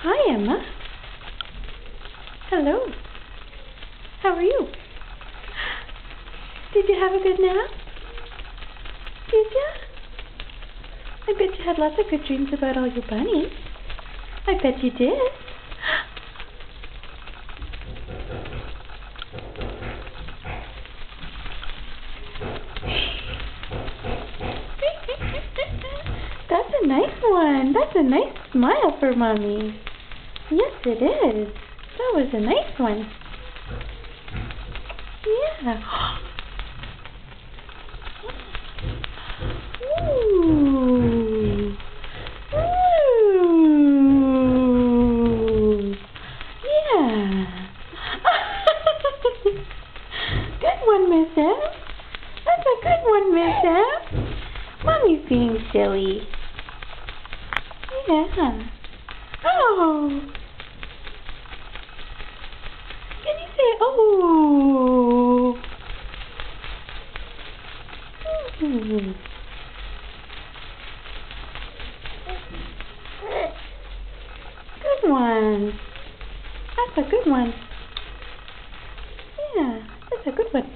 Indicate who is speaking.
Speaker 1: Hi, Emma. Hello. How are you? Did you have a good nap? Did you? I bet you had lots of good dreams about all your bunnies. I bet you did. That's a nice one. That's a nice smile for Mommy. Yes, it is. That was a nice one. Yeah. Ooh. Ooh. Yeah. Good one, Miss M. That's a good one, Miss M. Mommy's being silly. Yeah. Oh. Can you say, oh? Ooh. Good one. That's a good one. Yeah, that's a good one.